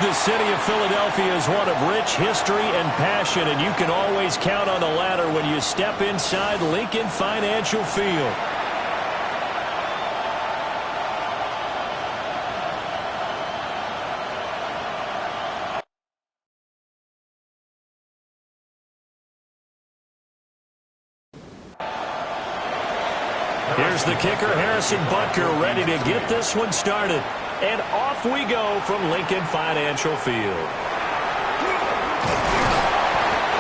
The city of Philadelphia is one of rich history and passion, and you can always count on the latter when you step inside Lincoln Financial Field. Here's the kicker, Harrison Butker, ready to get this one started. And off we go from Lincoln Financial Field.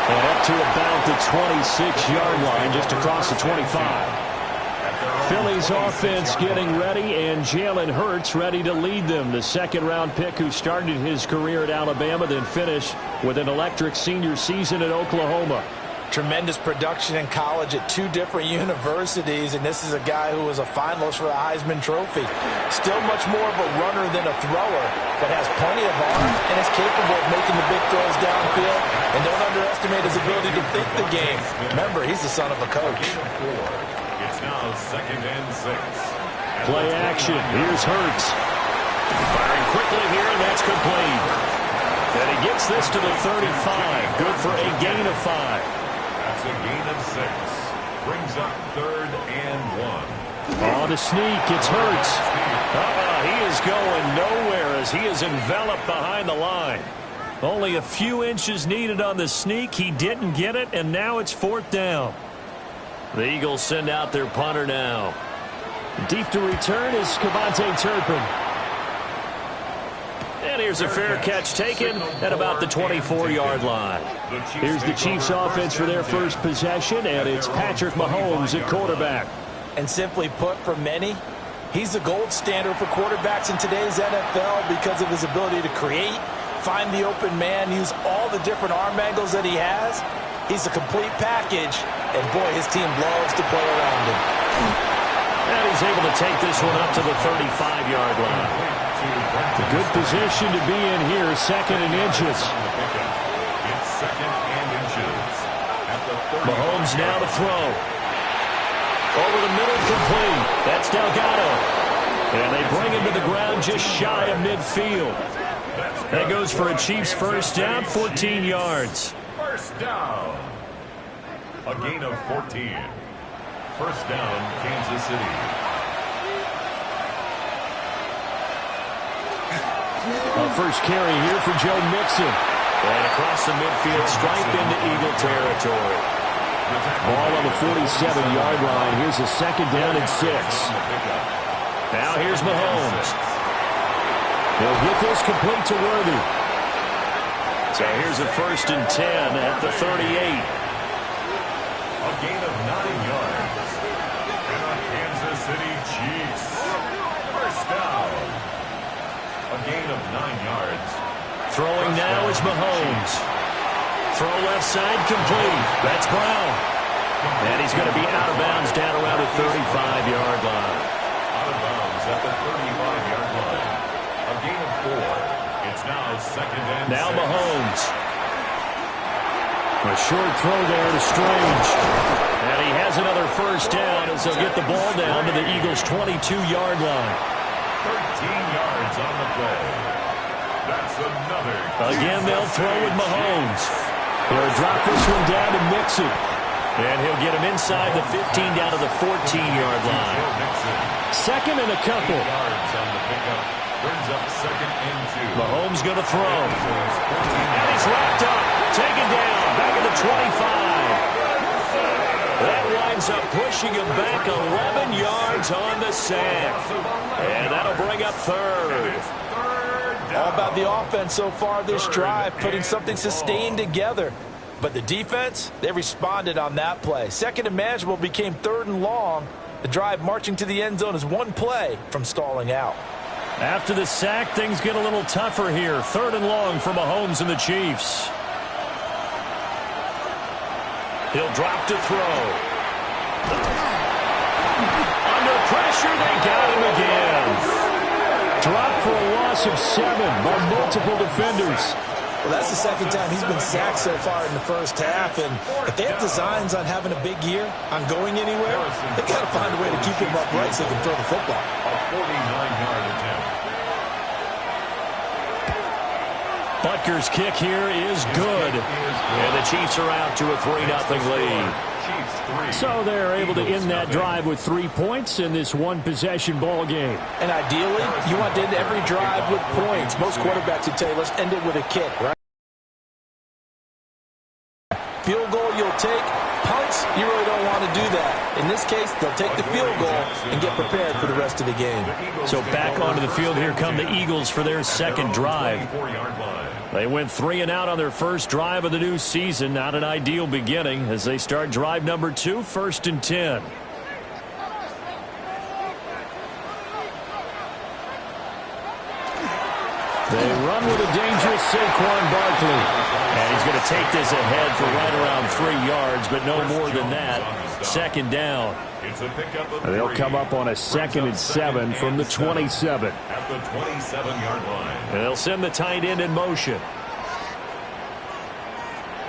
And up to about the 26-yard line, just across the 25. Philly's offense getting ready, and Jalen Hurts ready to lead them. The second-round pick who started his career at Alabama, then finished with an electric senior season at Oklahoma. Tremendous production in college at two different universities, and this is a guy who was a finalist for the Heisman Trophy. Still much more of a runner than a thrower, but has plenty of arm and is capable of making the big throws downfield. And don't underestimate his ability to think the game. Remember, he's the son of a coach. It's now 2nd and 6. Play action. Here's Hurts. Firing quickly here, and that's complete. And he gets this to the 35. Good for a gain of 5. That's a gain of 6. Brings up 3rd and 1. On the sneak, it's Hurts. He is going nowhere as he is enveloped behind the line. Only a few inches needed on the sneak. He didn't get it, and now it's 4th down. The Eagles send out their punter now. Deep to return is Kevontae Turpin. And here's a fair catch taken at about the 24-yard line. Here's the Chiefs offense for their first possession, and it's Patrick Mahomes at quarterback. And simply put, for many, he's the gold standard for quarterbacks in today's NFL because of his ability to create, find the open man, use all the different arm angles that he has. He's a complete package, and boy, his team loves to play around him. And he's able to take this one up to the 35-yard line. A good position to be in here, 2nd and inches. It's 2nd and inches. At the 30. Mahomes now to throw. Over the middle, complete. That's Delgado. And they bring him to the ground just shy of midfield. That goes for a Chiefs first down, 14 yards. First down. A gain of 14. First down, Kansas City. A first carry here for Joe Mixon. And across the midfield, stripe into Eagle territory. Ball on the 47-yard line. Here's a 2nd down and 6. Now here's Mahomes. He'll get this complete to Worthy. So here's a 1st and 10 at the 38. A gain of 9 yards. And a Kansas City Chiefs. First down. A gain of 9 yards. Throwing now is Mahomes. Throw left side complete. That's Brown. And he's going to be out of bounds down around the 35-yard line. Out of bounds at the 35-yard line. A gain of 4. It's now 2nd and 6. Now Mahomes. A short throw there to Strange. And he has another first down as they'll get the ball down to the Eagles' 22-yard line. 13 yards on the play. That's another. Again, they'll throw with Mahomes. He'll drop this one down to Mixon. And he'll get him inside the 15 down to the 14-yard line. 2nd and a couple. Yards on the pickup. Brings up 2nd and 2. Mahomes going to throw. And he's wrapped up. Taken down. Back at the 25. That winds up pushing him back 11 yards on the sack. And that'll bring up 3rd. All about the offense so far this drive, putting something sustained together. But the defense, they responded on that play. 2nd and manageable became 3rd and long. The drive marching to the end zone is one play from stalling out. After the sack, things get a little tougher here. 3rd and long for Mahomes and the Chiefs. He'll drop to throw. Under pressure, they got him again. Dropped for a loss of 7 by multiple defenders. Well, that's the 2nd time he's been sacked so far in the first half. And if they have designs on having a big year, on going anywhere, they've got to find a way to keep him upright so they can throw the football. A 49-yard attempt. Baker's kick here is good. And the Chiefs are out to a 3-0 lead. So they're able to end that drive with 3 points in this one-possession ball game. And ideally, you want to end every drive with points. Most quarterbacks would tell you, let's end it with a kick, right? Field goal you'll take. Punts, you really don't want to do that. In this case, they'll take the field goal and get prepared for the rest of the game. So back onto the field, here come the Eagles for their second drive. They went 3 and out on their first drive of the new season. Not an ideal beginning as they start drive number 2, 1st and 10. They run with a dangerous Saquon Barkley. And he's going to take this ahead for right around 3 yards, but no more than that. 2nd down. They'll come up on a 2nd and 7 from the 27. At the 27-yard line. And they'll send the tight end in motion.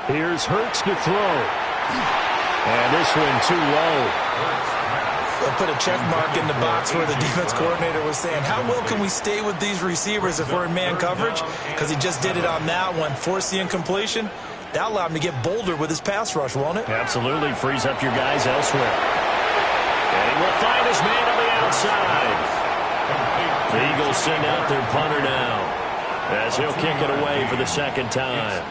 Here's Hurts to throw. And this one too low. They'll put a check mark in the box where the defense coordinator was saying, how well can we stay with these receivers if we're in man coverage? Because he just did it on that one. Force the incompletion. That allowed him to get bolder with his pass rush, won't it? Absolutely. Frees up your guys elsewhere. And he will find his man on the outside. The Eagles send out their punter now as he'll kick it away for the 2nd time.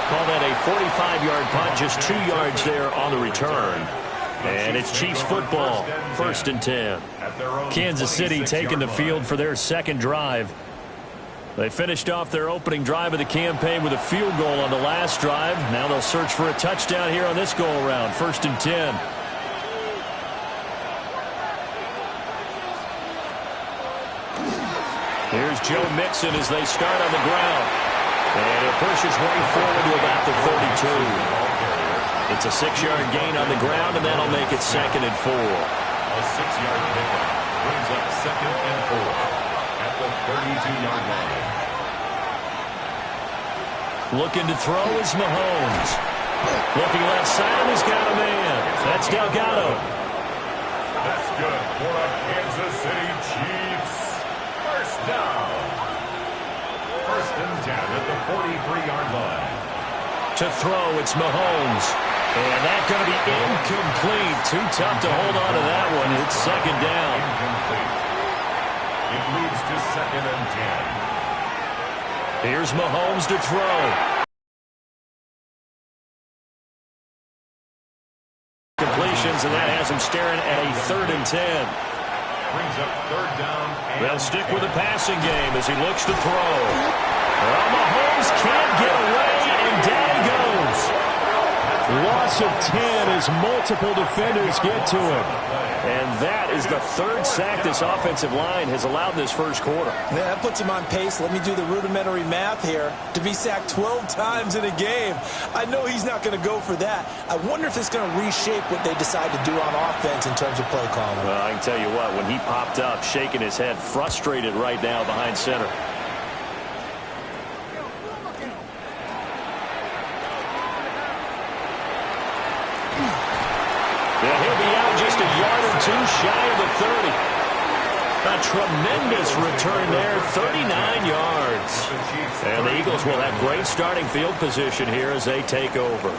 Call that a 45-yard punt, just 2 yards there on the return. And it's Chiefs football, 1st and 10. Kansas City taking the field for their second drive. They finished off their opening drive of the campaign with a field goal on the last drive. Now they'll search for a touchdown here on this go-around, 1st and 10. Here's Joe Mixon as they start on the ground. And he'll push his way forward to about the 32. It's a 6-yard gain on the ground, and that'll make it 2nd and 4. A 6-yard pickup brings up 2nd and 4 at the 32-yard line. Looking to throw is Mahomes. Looking left side, he's got a man. That's Delgado. That's good for a Kansas City Chiefs. 1st down. 1st and 10 at the 43-yard line. To throw, it's Mahomes. And that's going to be incomplete. Too tough to hold on to that one. It's 2nd down. Incomplete. It leads to 2nd and 10. Here's Mahomes to throw. Completions, and that has him staring at a 3rd and 10. Brings up 3rd down. They'll stick with the passing game as he looks to throw. Well, Mahomes can't get away, and down he goes. Loss of 10 as multiple defenders get to him. And that is the 3rd sack this offensive line has allowed in this first quarter. Yeah, that puts him on pace. Let me do the rudimentary math here. To be sacked 12 times in a game. I know he's not going to go for that. I wonder if it's going to reshape what they decide to do on offense in terms of play calling. Well, I can tell you what, when he popped up, shaking his head, frustrated right now behind center. And he'll be out just a yard or 2 shy of the 30. A tremendous return there, 39 yards. And the Eagles will have great starting field position here as they take over.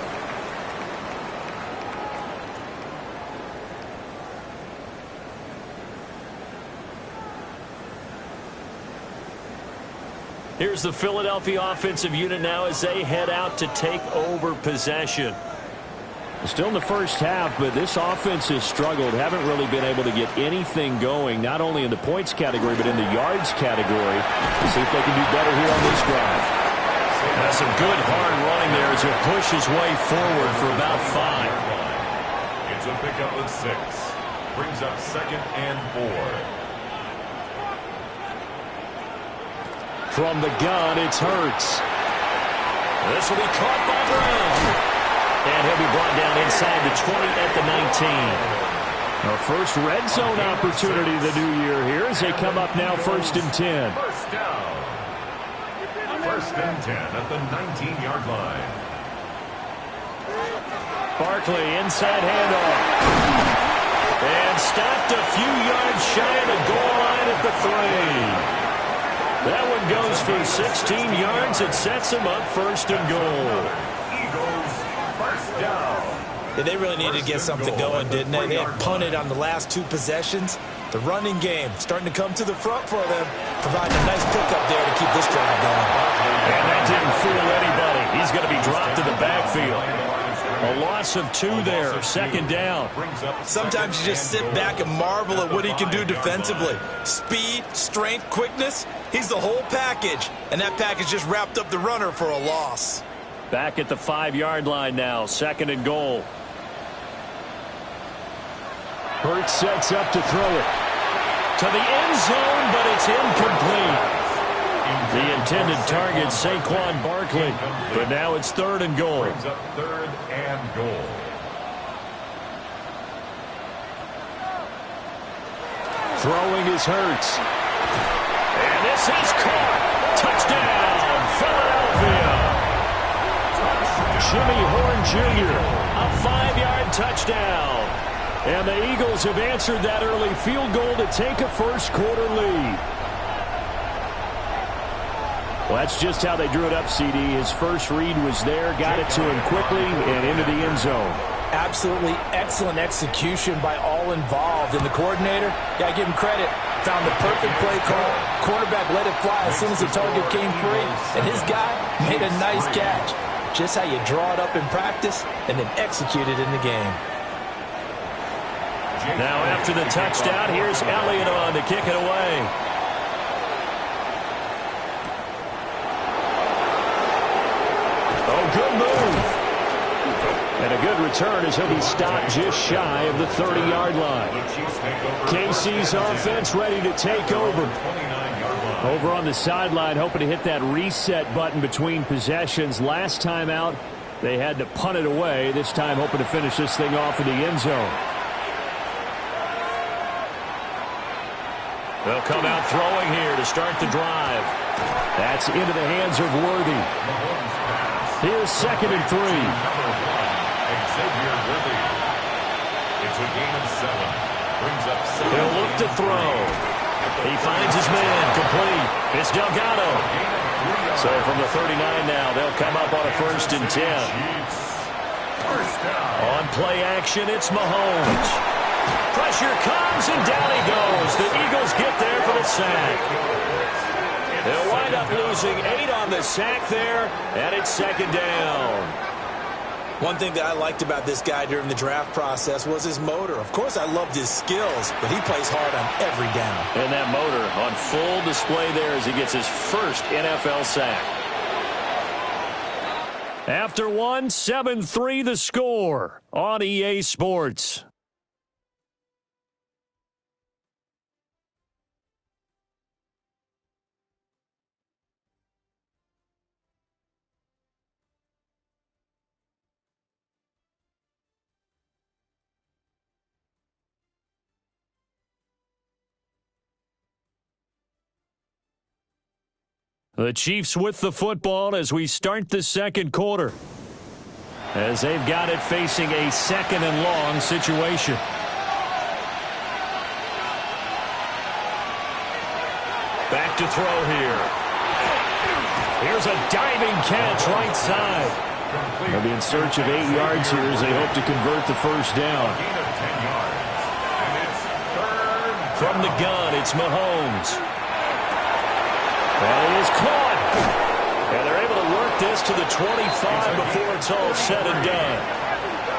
Here's the Philadelphia offensive unit now as they head out to take over possession. Still in the first half, but this offense has struggled. Haven't really been able to get anything going, not only in the points category, but in the yards category. We'll see if they can do better here on this drive. That's some good hard running there as he'll push his way forward for about 5. It's a pickup of 6. Brings up 2nd and 4. From the gun, it's Hurts. This will be caught by Brown. And he'll be brought down inside the 20 at the 19. Our first red zone opportunity of the new year here as they come up now 1st and 10. 1st down. 1st and 10 at the 19-yard line. Barkley inside handoff. And stopped a few yards shy of the goal line at the 3. That one goes for 16 yards. It sets them up first and goal. Eagles, first down. Yeah, they really needed to get something going, didn't they? They had punted on the last 2 possessions. The running game starting to come to the front for them, providing a nice pickup there to keep this drive going. And that didn't fool anybody. He's going to be dropped in the backfield. A loss of 2 there, second down. Sometimes you just sit back and marvel at what he can do defensively. Speed, strength, quickness, he's the whole package. And that package just wrapped up the runner for a loss. Back at the 5-yard line now, second and goal. Hurts sets up to throw it. To the end zone, but it's incomplete. The intended target, Saquon Barkley. But now it's third and goal. Brings up third and goal. Throwing is Hurts. And this is caught. Touchdown, Philadelphia. Jimmy Horn Jr., a 5-yard touchdown. And the Eagles have answered that early field goal to take a first-quarter lead. Well, that's just how they drew it up, CD. His first read was there, got it to him quickly, and into the end zone. Absolutely excellent execution by all involved. And the coordinator, got to give him credit, found the perfect play call. Quarterback let it fly as soon as the target came free. And his guy made a nice catch. Just how you draw it up in practice and then execute it in the game. Now after the touchdown, here's Elliott on to kick it away. Oh, good move. And a good return as he'll be stopped just shy of the 30-yard line. KC's offense ready to take over. Over on the sideline, hoping to hit that reset button between possessions. Last time out, they had to punt it away. This time hoping to finish this thing off in the end zone. They'll come out throwing here to start the drive. That's into the hands of Worthy. Here's second and 3. Xavier Worthy. It's a gain of 7. Brings up 7. He'll look to throw. He finds his man complete. It's Delgado. So from the 39 now, they'll come up on a first and 10. First down. On play action, it's Mahomes. Pressure comes, and down he goes. The Eagles get there for the sack. They'll wind up losing 8 on the sack there, and it's second down. One thing that I liked about this guy during the draft process was his motor. Of course, I loved his skills, but he plays hard on every down. And that motor on full display there as he gets his first NFL sack. After 1, 7-3 the score on EA Sports. The Chiefs with the football as we start the second quarter. As they've got it facing a second and long situation. Back to throw here. Here's a diving catch right side. They'll be in search of 8 yards here as they hope to convert the first down. Gain of 10 yards. And it's third. From the gun, it's Mahomes. And it is caught. And they're able to work this to the 25 before it's all said and done.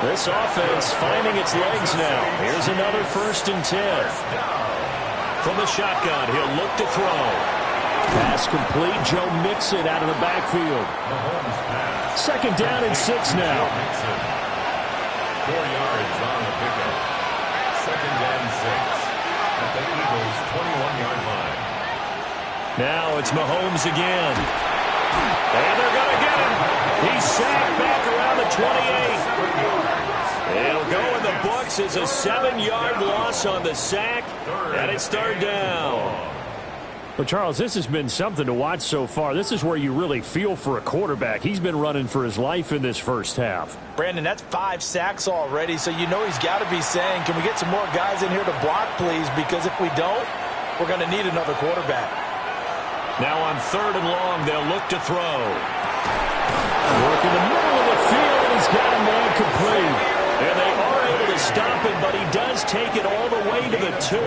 This offense finding its legs now. Here's another first and 10. From the shotgun, he'll look to throw. Pass complete. Joe Mixon out of the backfield. Second down and 6 now. 4 yards on the pickup. Second and 6 at the Eagles' 21-yard line. Now it's Mahomes again. And they're going to get him. He's sacked back around the 28. It'll go in the books as a 7-yard loss on the sack. And it's third down. Well, Charles, this has been something to watch so far. This is where you really feel for a quarterback. He's been running for his life in this first half. Brandon, that's 5 sacks already, so you know he's got to be saying, can we get some more guys in here to block, please? Because if we don't, we're going to need another quarterback. Now on 3rd and long, they'll look to throw. Work in the middle of the field, and he's got a man complete. And they are able to stop him, but he does take it all the way to the 2.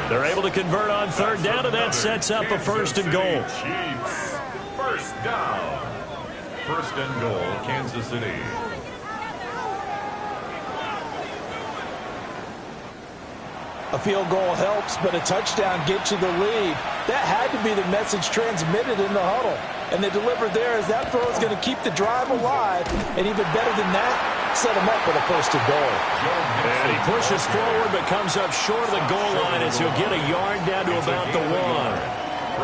They're able to convert on 3rd down, and that sets up a 1st and goal. Chiefs. First down. 1st and goal, Kansas City. A field goal helps, but a touchdown gets you the lead. That had to be the message transmitted in the huddle. And they delivered there as that throw is going to keep the drive alive. And even better than that, set him up with a 1st and goal. And he pushes forward but comes up short of the goal line as he'll get a yard down to about the 1.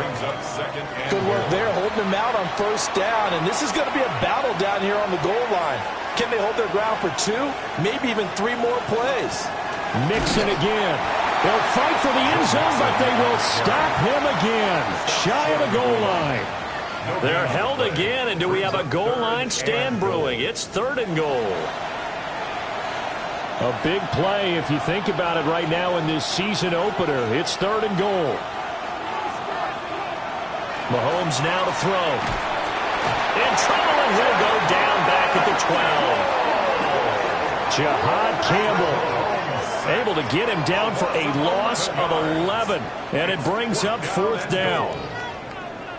Brings up 2nd and Good work there, holding him out on 1st down. And this is going to be a battle down here on the goal line. Can they hold their ground for 2, maybe even 3 more plays? Mixon again. They'll fight for the end zone, but they will stop him again. Shy of the goal line. They're held again, and do we have a goal line stand brewing? It's 3rd and goal. A big play if you think about it right now in this season opener. It's 3rd and goal. Mahomes now to throw. In trouble, and he'll go down back at the 12. Jahad Campbell able to get him down for a loss of 11, and it brings up 4th down.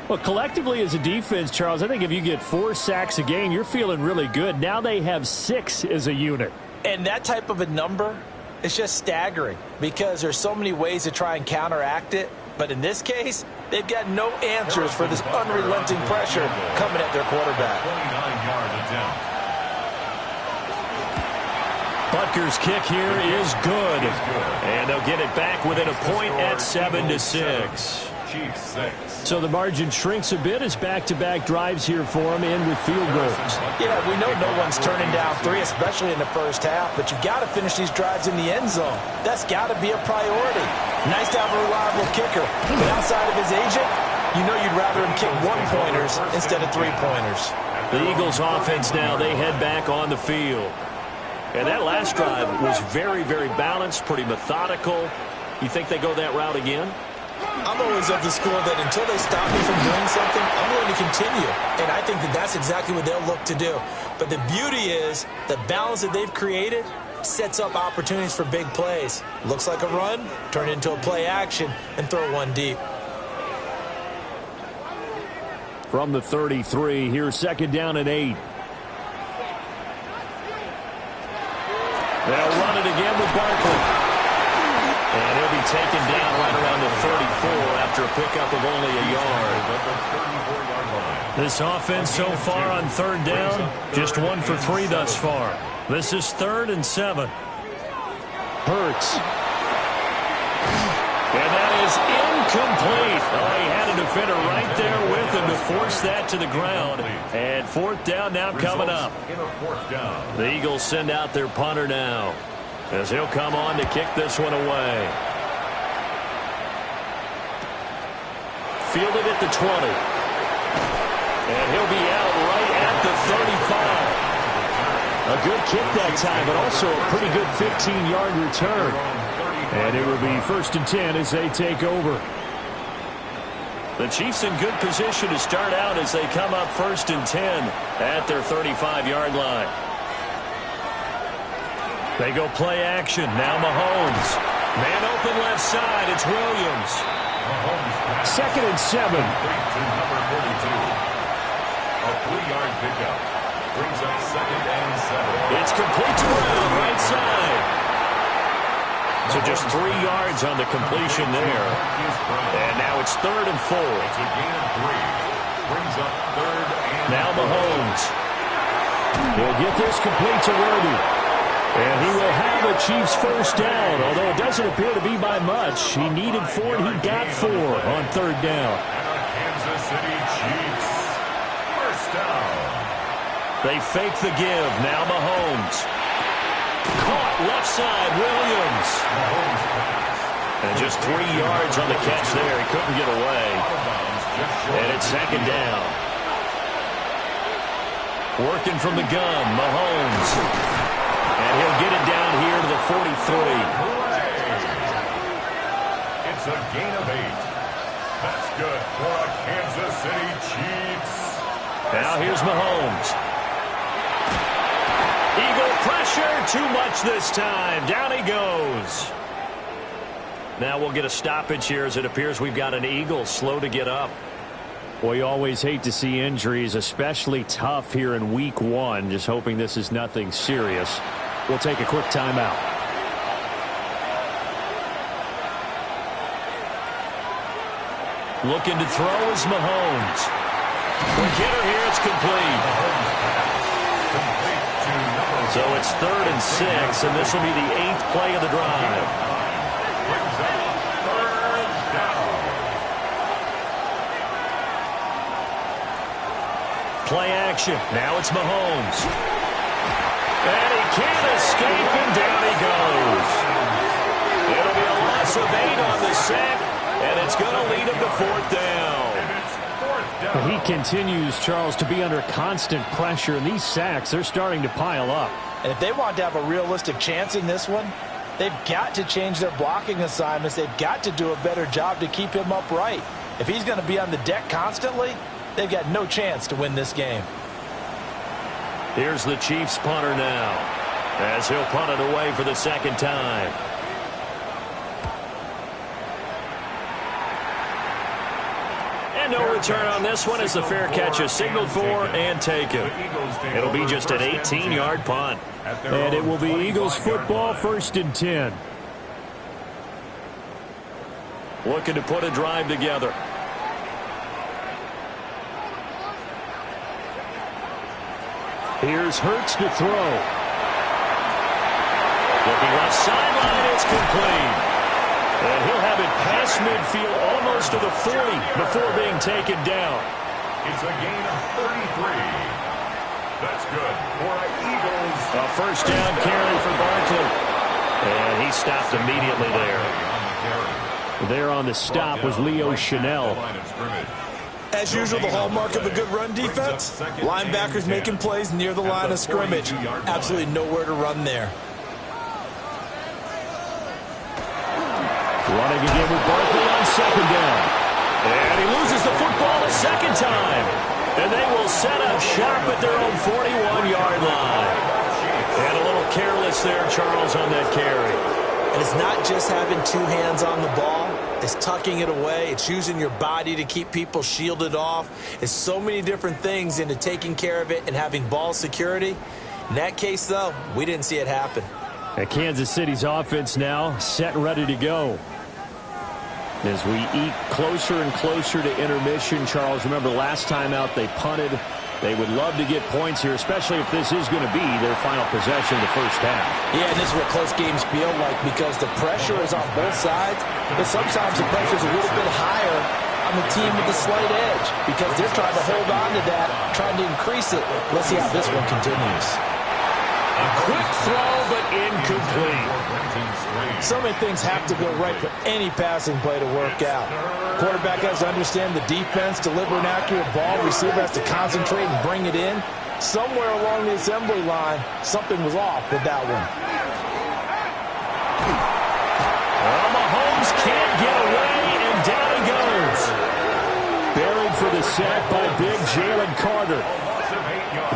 Well, collectively as a defense, Charles, I think if you get 4 sacks a game, you're feeling really good. Now they have 6 as a unit. And that type of a number is just staggering because there's so many ways to try and counteract it. But in this case, they've got no answers for this unrelenting pressure coming at their quarterback. 29-yard attempt. Butker's kick here is good. And they'll get it back within a point at 7-6. Chiefs 6. So the margin shrinks a bit as back-to-back drives here for them in with field goals. Yeah, we know no one's turning down 3, especially in the first half, but you've got to finish these drives in the end zone. That's got to be a priority. Nice to have a reliable kicker, but outside of his agent, you know you'd rather him kick 1-pointers instead of 3-pointers. The Eagles offense now, they head back on the field. And that last drive was very, very balanced, pretty methodical. You think they go that route again? I'm always of the school that until they stop me from doing something, I'm going to continue. And I think that that's exactly what they'll look to do. But the beauty is the balance that they've created sets up opportunities for big plays. Looks like a run, turn it into a play action, and throw one deep. From the 33, here's 2nd down and 8. They'll run it again with Barkley. And he'll be taken down right around the 34 after a pickup of only a yard. This offense so far on 3rd down, just 1 for 3 thus far. This is 3rd and 7. Hurts. And that is incomplete. Oh, he had a defender right there with him to force that to the ground. And 4th down now coming up. The Eagles send out their punter now, as he'll come on to kick this one away. Fielded at the 20. And he'll be out right at the 35. A good kick that time, but also a pretty good 15-yard return. And it will be 1st and 10 as they take over. The Chiefs in good position to start out as they come up 1st and 10 at their 35-yard line. They go play action. Now Mahomes. Man open left side. It's Williams. 2nd and 7. Number 42. A 3-yard pickup. Brings up 2nd and 7. It's complete to Brown, right side. So just 3 yards on the completion there. And now it's 3rd and 4. It's a gain of 3. Brings up 3rd and now Mahomes. He'll get this complete to Worthy. And he will have a Chiefs 1st down, although it doesn't appear to be by much. He needed 4, and he got 4 on 3rd down. And our Kansas City Chiefs. 1st down. They fake the give. Now Mahomes. Caught left side, Williams. And just 3 yards on the catch there. He couldn't get away. And it's second down. Working from the gun, Mahomes. And he'll get it down here to the 43. It's a gain of 8. That's good for a Kansas City Chiefs. Now here's Mahomes. Eagle pressure, too much this time. Down he goes. Now we'll get a stoppage here as it appears we've got an Eagle slow to get up. Well, you always hate to see injuries, especially tough here in week 1. Just hoping this is nothing serious. We'll take a quick timeout. Looking to throw is Mahomes. The hitter here, it's complete. So it's 3rd and 6, and this will be the 8th play of the drive. Play action. Now it's Mahomes. And he can't escape, and down he goes. It'll be a loss of 8 on the sack, and it's going to lead him to 4th down. He continues, Charles, to be under constant pressure, and these sacks, they're starting to pile up. And if they want to have a realistic chance in this one, they've got to change their blocking assignments. They've got to do a better job to keep him upright. If he's going to be on the deck constantly, they've got no chance to win this game. Here's the Chiefs punter now, as he'll punt it away for the 2nd time. And no return on this one as the fair catch is signaled for and taken. It'll be just an 18-yard punt. And it will be Eagles football, 1st and 10. Looking to put a drive together. Here's Hurts to throw. Looking left sideline, it's complete. And he'll have it past midfield almost to the 40 before being taken down. It's a gain of 33. That's good for an Eagles. A 1st down carry for Barkley. And he stopped immediately there. There on the stop was Leo Chanel. As usual, the hallmark of a good run defense, linebackers making plays near the line of scrimmage. Absolutely nowhere to run there. Running again with Barkley on 2nd down. And he loses the football a 2nd time. And they will set up shop at their own 41-yard line. And a little careless there, Charles, on that carry. And it's not just having 2 hands on the ball. It's tucking it away. It's using your body to keep people shielded off. It's so many different things into taking care of it and having ball security. In that case, though, we didn't see it happen. And Kansas City's offense now set and ready to go. As we eat closer and closer to intermission, Charles, remember last time out they punted. They would love to get points here, especially if this is going to be their final possession of the 1st half. Yeah, and this is what close games feel like because the pressure is on both sides, but sometimes the pressure is a little bit higher on the team with the slight edge because they're trying to hold on to that, trying to increase it. Let's see how this one continues. A quick throw, but incomplete. So many things have to go right for any passing play to work out. Quarterback has to understand the defense, deliver an accurate ball. Receiver has to concentrate and bring it in. Somewhere along the assembly line, something was off with that one. Well, Mahomes can't get away, and down he goes. Buried for the sack by big Jalen Carter.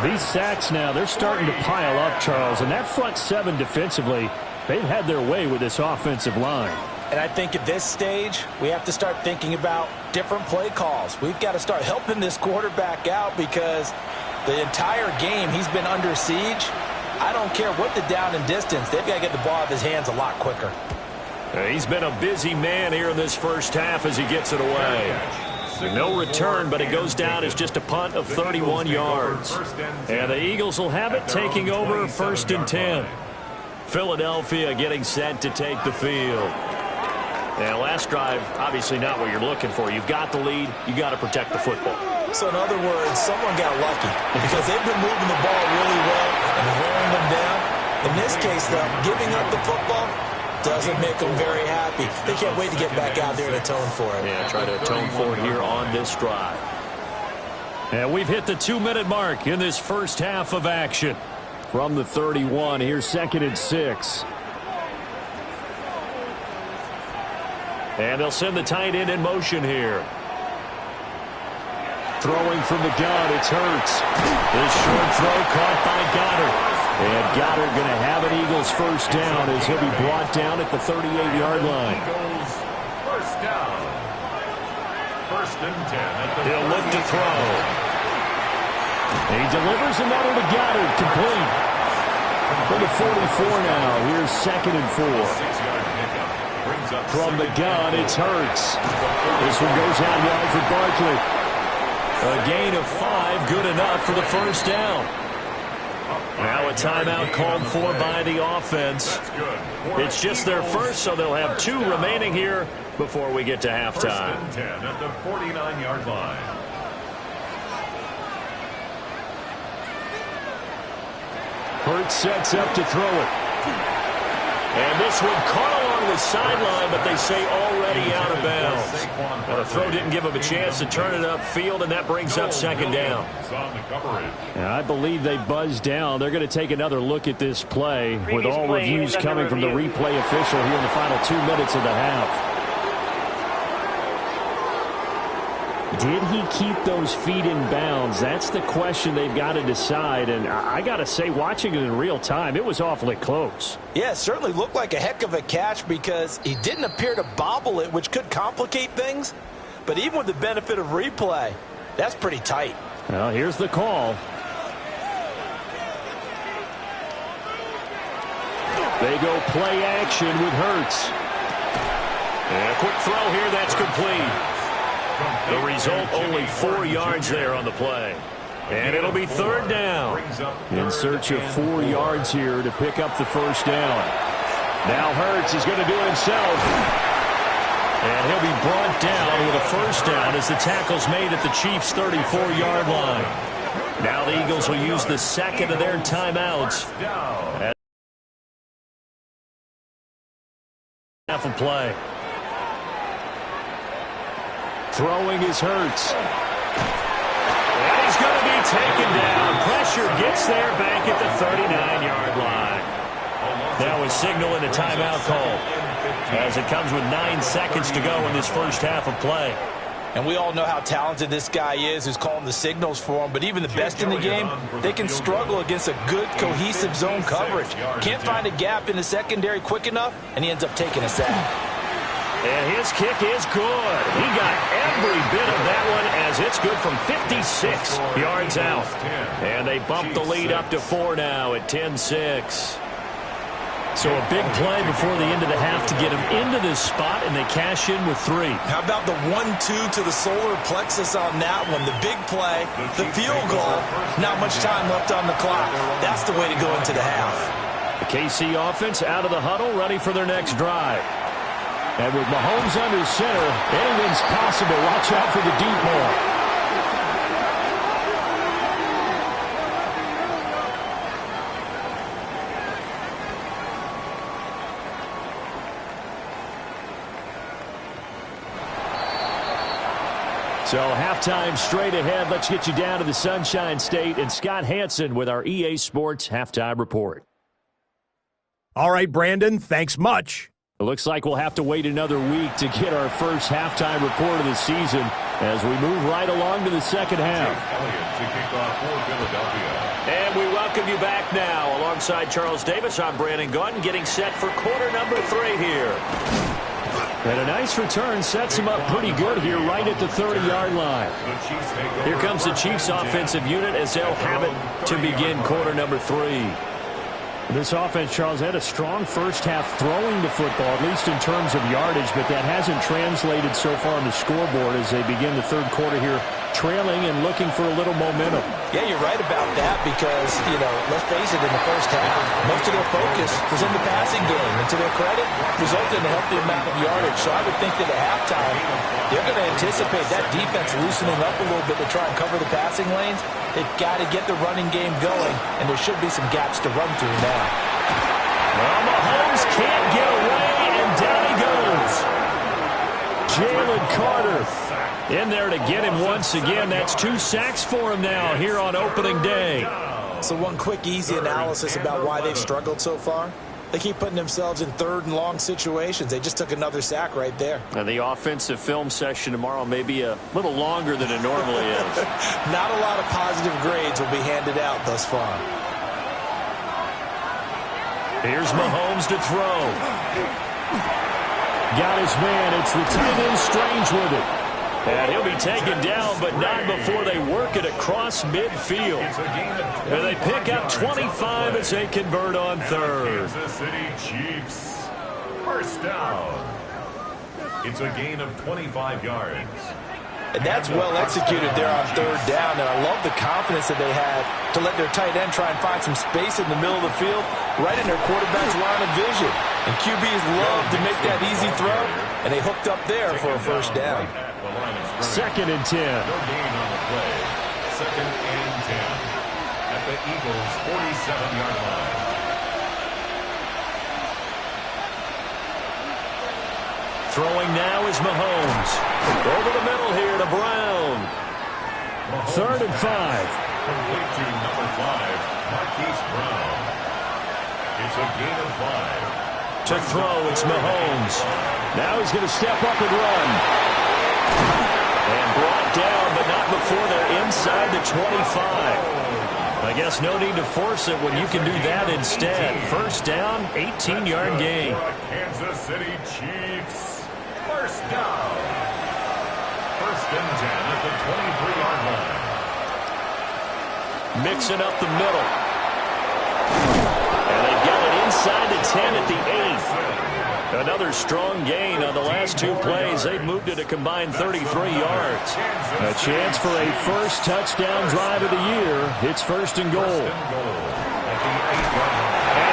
These sacks now, they're starting to pile up, Charles. And that front 7 defensively, they've had their way with this offensive line. And I think at this stage, we have to start thinking about different play calls. We've got to start helping this quarterback out because the entire game he's been under siege. I don't care what the down and distance. They've got to get the ball out of his hands a lot quicker. He's been a busy man here in this 1st half as he gets it away. No return, but it goes down as just a punt of 31 yards. And the Eagles will have it taking over 1st and 10. Philadelphia getting set to take the field. And last drive, obviously not what you're looking for. You've got the lead. You got to protect the football. So in other words, someone got lucky because they've been moving the ball really well and wearing them down. In this case, though, giving up the football, doesn't make them very happy. They can't wait to get back out there and atone for it. Yeah, try to atone for it here on this drive. And we've hit the 2-minute mark in this first half of action. From the 31, here's 2nd and 6. And they'll send the tight end in motion here. Throwing from the gun, it's Hurts. This short throw caught by Goddard. And Goddard going to have an Eagles first down as he'll be brought down at the 38-yard line. Eagles first down. 1st and 10 at the He'll look to throw. He delivers another to Goddard, complete. From the 44 now, here's 2nd and 4. 6-yard pickup. Brings up From the gun, it's Hurts. This one goes out wide for Barkley. A gain of 5, good enough for the first down. Now a timeout called for by the offense. It's just their first, so they'll have 2 remaining here before we get to halftime. 1st and 10 at the 49-yard line. Hurts sets up to throw it. And this one caught along the sideline, but they say already out of bounds. Now, the throw didn't give him a chance to turn it upfield, and that brings up 2nd down. And I believe they buzzed down. They're going to take another look at this play with all reviews coming from the replay official here in the final 2 minutes of the half. Did he keep those feet in bounds? That's the question they've got to decide. And I got to say, watching it in real time, it was awfully close. Yeah, it certainly looked like a heck of a catch because he didn't appear to bobble it, which could complicate things. But even with the benefit of replay, that's pretty tight. Well, here's the call. They go play action with Hurts. And a quick throw here, that's complete. The result, only 4 yards there on the play. And it'll be 3rd down. In search of 4 yards here to pick up the first down. Now Hurts is going to do it himself. And he'll be brought down with a first down as the tackle's made at the Chiefs' 34-yard line. Now the Eagles will use the 2nd of their timeouts. Half a play. Throwing is Hurts. And he's going to be taken down. Pressure gets there back at the 39-yard line. Now a signal and a timeout call as it comes with 9 seconds to go in this first half of play. And we all know how talented this guy is who's calling the signals for him. But even the best in the game, they can struggle against a good, cohesive zone coverage. Can't find a gap in the secondary quick enough, and he ends up taking a sack. And his kick is good. He got every bit of that one as it's good from 56 yards out. And they bump the lead up to 4 now at 10-6. So a big play before the end of the half to get him into this spot, and they cash in with 3. How about the 1-2 to the solar plexus on that one? The big play, the field goal, not much time left on the clock. That's the way to go into the half. The KC offense out of the huddle, ready for their next drive. And with Mahomes under center, anything's possible. Watch out for the deep ball. So halftime straight ahead. Let's get you down to the Sunshine State and Scott Hansen with our EA Sports Halftime Report. All right, Brandon, thanks much. It looks like we'll have to wait another week to get our first halftime report of the season as we move right along to the second half. To kick off for Philadelphia. And we welcome you back now. Alongside Charles Davis, I'm Brandon Gaudin, getting set for quarter number 3 here. And a nice return sets him up pretty good here right at the 30-yard line. Here comes the Chiefs offensive unit as they'll have it to begin quarter number 3. This offense, Charles, had a strong first half throwing the football, at least in terms of yardage, but that hasn't translated so far on the scoreboard as they begin the third quarter here, trailing and looking for a little momentum. Yeah, you're right about that because, let's face it, in the first half, most of their focus was in the passing game. And to their credit, resulted in a healthy amount of yardage. So I would think that at halftime, they're going to anticipate that defense loosening up a little bit to try and cover the passing lanes. They've got to get the running game going, and there should be some gaps to run through now. Well, Mahomes can't get away, Jalen Carter in there to get him once again. That's 2 sacks for him now here on opening day. So one quick, easy analysis about why they've struggled so far. They keep putting themselves in third and long situations. They just took another sack right there. And the offensive film session tomorrow may be a little longer than it normally is. Not a lot of positive grades will be handed out thus far. Here's Mahomes to throw. Got his man. It's the tight end Strange with it. And he'll be taken down, but not before they work it across midfield. And they pick up 25 as they convert on third. Kansas City Chiefs. First down. It's a gain of 25 yards. And that's well executed there on third down. And I love the confidence that they had to let their tight end try and find some space in the middle of the field, right in their quarterback's line of vision. And QBs love to make that easy throw, and they hooked up there for a first down. Second and 10. No gain on the play. Second and 10 at the Eagles' 47-yard line. Throwing now is Mahomes. Over the middle here to Brown. Mahomes Third and 5. Complete to number 5, Marquise Brown. It's a gain of 5. To throw, it's Mahomes. Now he's going to step up and run. And brought down, but not before they're inside the 25. I guess no need to force it when you can do that instead. First down, 18-yard gain. Kansas City Chiefs. First down. First and 10 at the 23-yard line. Mixing up the middle. And they've got it inside the 10 at the 8. Another strong gain on the last 2 plays. They've moved it a combined 33 yards. A chance for a first touchdown drive of the year. It's first and goal. And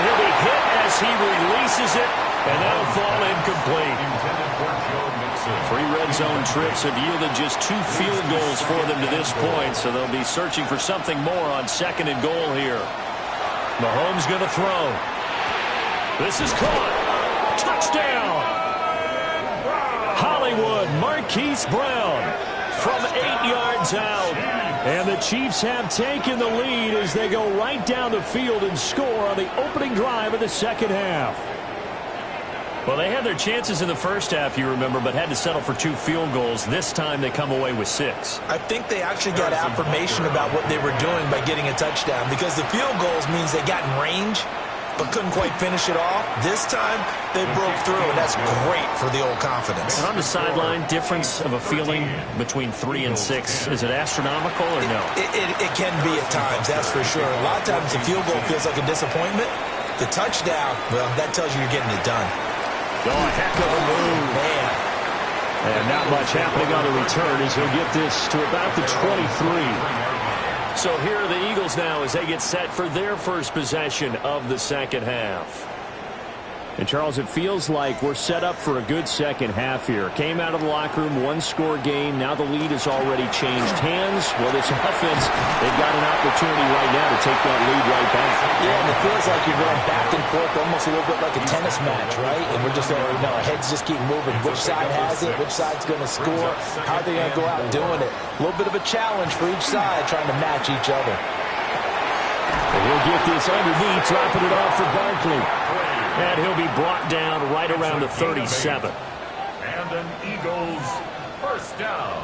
he'll be hit as he releases it, and that'll fall incomplete. 3 red zone trips have yielded just 2 field goals for them to this point, so they'll be searching for something more on second and goal here. Mahomes going to throw. This is caught. Touchdown! Hollywood, Marquise Brown from 8 yards out. And the Chiefs have taken the lead as they go right down the field and score on the opening drive of the second half. Well, they had their chances in the first half, you remember, but had to settle for 2 field goals. This time they come away with 6. I think they actually got affirmation about what they were doing by getting a touchdown, because the field goals means they got in range but couldn't quite finish it off. This time, they broke through, and that's great for the old confidence. And on the sideline, difference of a feeling between 3 and 6, is it astronomical or no? It can be at times, that's for sure. A lot of times the field goal feels like a disappointment. The touchdown, well, that tells you you're getting it done. Oh, a heck of a move. Man. And not much happening on the return as he'll get this to about the 23. So here are the Eagles now as they get set for their first possession of the second half. And, Charles, it feels like we're set up for a good second half here. Came out of the locker room, 1-score game. Now the lead has already changed hands. Well, this offense, they've got an opportunity right now to take that lead right back. Yeah, and it feels like you're going back and forth almost a little bit like a tennis match, right? And we're just saying, our heads just keep moving. Which side has it? Which side's going to score? How are they going to go out doing it? A little bit of a challenge for each side trying to match each other. And he'll get this underneath, dropping it off for Barkley. And he'll be brought down right around the 37. And an Eagles first down.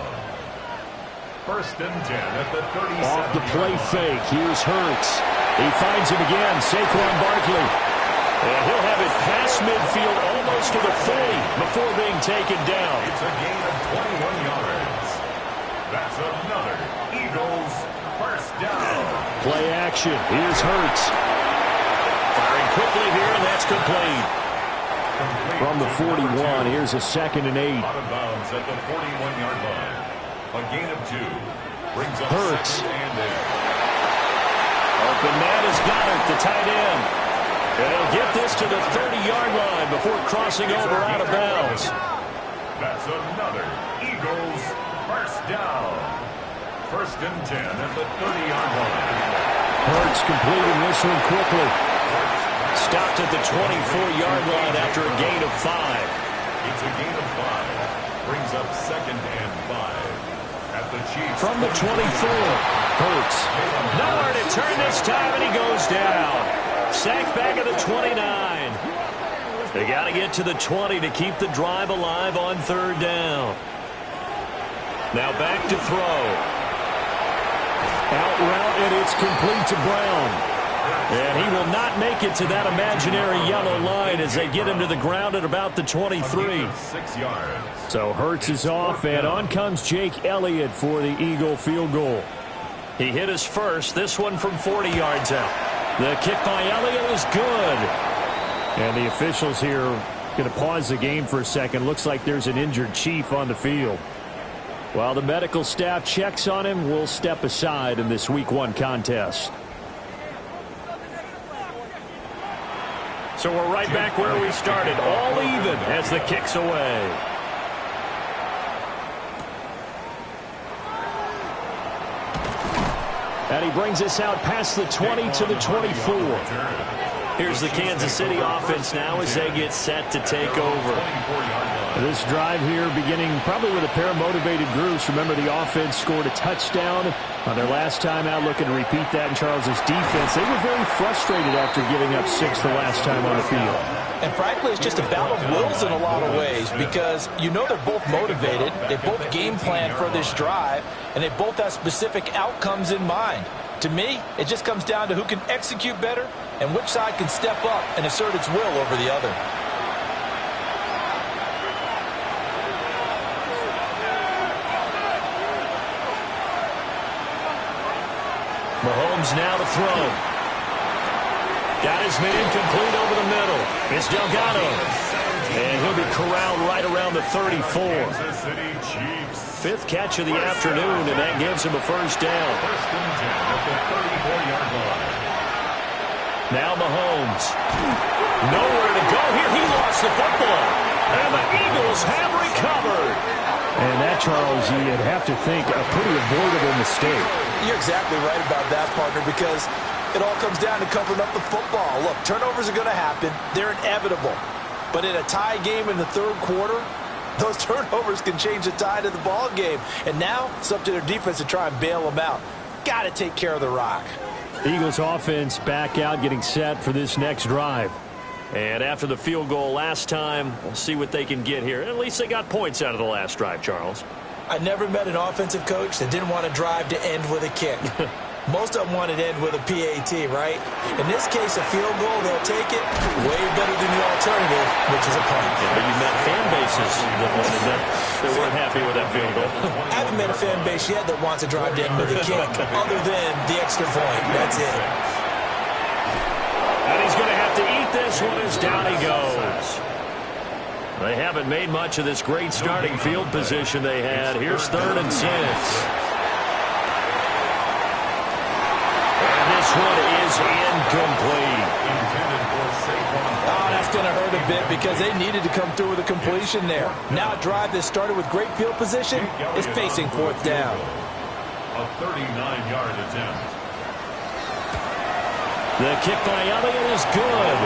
First and 10 at the 37. Off the play fake. Here's Hurts. He finds him again. Saquon Barkley. And he'll have it past midfield almost to the 40 before being taken down. It's a gain of 21 yards. That's another Eagles first down. Play action. Here's Hurts. Firing quickly here, and that's complete. From the 41, here's a second and 8. Out of bounds at the 41-yard line. A gain of 2. Brings up Hurts. second and 8. Open man is Goddard, the tight end. And he'll get this to the 30-yard line before crossing over out of bounds. That's another Eagles first down. First and 10 at the 30-yard line. Hurts completing this one quickly. Stopped at the 24-yard line after a gain of 5. It's a gain of 5. brings up 2nd and 5 at the Chiefs. From the 24, Hurts. Nowhere to turn this time, and he goes down. Sacked back at the 29. They got to get to the 20 to keep the drive alive on 3rd down. Now back to throw. Out route, and it's complete to Brown. And he will not make it to that imaginary yellow line as they get him to the ground at about the 23. 6 yards. So Hurts is off, and on comes Jake Elliott for the Eagle field goal. He hit his first, this one from 40 yards out. The kick by Elliott is good. And the officials here going to pause the game for a second. Looks like there's an injured Chief on the field. While the medical staff checks on him, we'll step aside in this Week 1 contest. So we're right back where we started, all even as the kick's away. And he brings us out past the 20 to the 24. Here's the Kansas City offense now as they get set to take over. This drive here beginning probably with a pair of motivated groups. Remember, the offense scored a touchdown on their last time out. Looking to repeat that in Charles's defense. They were very frustrated after giving up 6 the last time on the field. And frankly, it's just a battle of wills in a lot of ways because you know they're both motivated. They both game plan for this drive, and they both have specific outcomes in mind. To me, it just comes down to who can execute better and which side can step up and assert its will over the other. Mahomes now to throw. Got his man complete over the middle. It's Delgado. And he'll be corralled right around the 34. Kansas City Chiefs. 5th catch of the afternoon, and that gives him a first down. 1st and 10 at the 34-yard line. Now Mahomes. Nowhere to go here. He lost the football. And the Eagles have recovered. And that, Charles, you'd have to think a pretty avoidable mistake. You're exactly right about that, partner, because it all comes down to covering up the football. Look, turnovers are going to happen. They're inevitable. But in a tie game in the 3rd quarter, those turnovers can change the tide of the ball game. And now it's up to their defense to try and bail them out. Got to take care of the rock. Eagles offense back out, getting set for this next drive. And after the field goal last time, we'll see what they can get here. At least they got points out of the last drive, Charles. I never met an offensive coach that didn't want to drive to end with a kick. Most of them wanted to end with a PAT, right? In this case, a field goal, they'll take it way better than the alternative, which is a punt. Yeah, but you've met fan bases that weren't happy with that field goal. I haven't met a fan base yet that wants to drive to end with a kick, other than the extra point. That's it. And he's going to have to eat this one as down he goes. They haven't made much of this great starting field position they had. Here's 3rd and 6. And this one is incomplete. Oh, that's going to hurt a bit because they needed to come through with a completion there. Now a drive that started with great field position is facing 4th down. A 39-yard attempt. The kick by Elliott is good.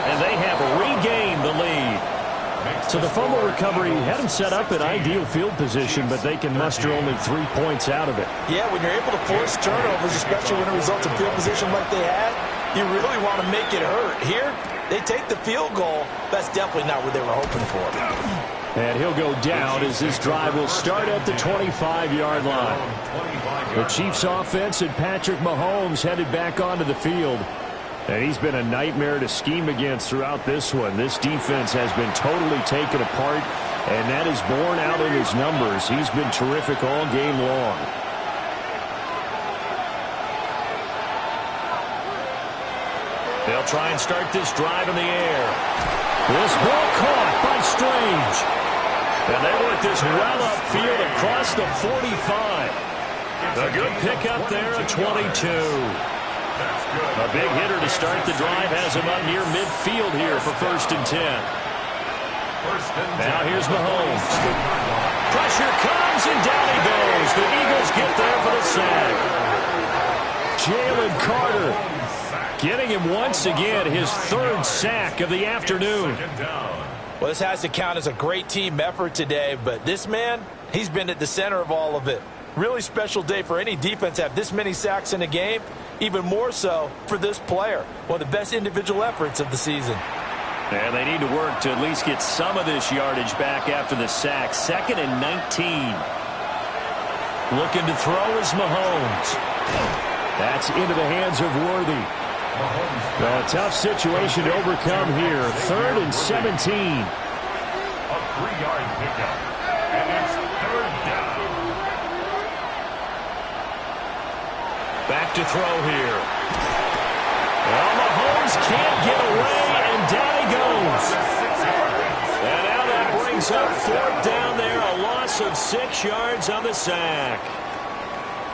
And they have regained the lead. So the fumble recovery had him set up in ideal field position, but they can muster only 3 points out of it. Yeah, when you're able to force turnovers, especially when it results in field position like they had, you really want to make it hurt. Here, they take the field goal. That's definitely not what they were hoping for. And he'll go down as this drive will start at the 25-yard line. The Chiefs offense and Patrick Mahomes headed back onto the field. And he's been a nightmare to scheme against throughout this one. This defense has been totally taken apart, and that is borne out in his numbers. He's been terrific all game long. They'll try and start this drive in the air. This ball caught by Strange. And they work this well upfield across the 45. A good pickup there at 22. A big hitter to start the drive has him up near midfield here for 1st and 10. Now here's Mahomes. Pressure comes and down he goes. The Eagles get there for the sack. Jalen Carter getting him once again his 3rd sack of the afternoon. Well, this has to count as a great team effort today, but this man, he's been at the center of all of it. Really special day for any defense to have this many sacks in a game, even more so for this player. One of the best individual efforts of the season. And they need to work to at least get some of this yardage back after the sack. 2nd and 19. Looking to throw is Mahomes. That's into the hands of Worthy. A tough situation to overcome here. 3rd and 17. A 3-yard pickup. And it's 3rd down. Back to throw here. Well, Mahomes can't get away, and down he goes. And now that brings up 4th down there, a loss of 6 yards on the sack.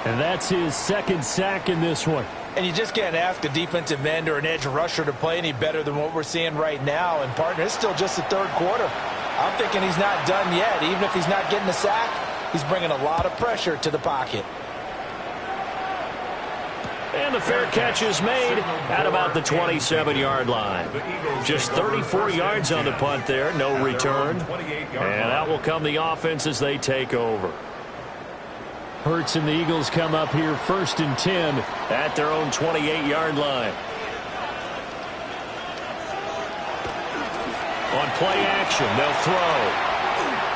And that's his 2nd sack in this one. And you just can't ask a defensive end or an edge rusher to play any better than what we're seeing right now. And, partner, it's still just the 3rd quarter. I'm thinking he's not done yet. Even if he's not getting a sack, he's bringing a lot of pressure to the pocket. And the fair catch is made at about the 27-yard line. Just 34 yards on the punt there, no return. And out will come the offense as they take over. Hurts and the Eagles come up here 1st and 10 at their own 28-yard line. On play action, they'll throw.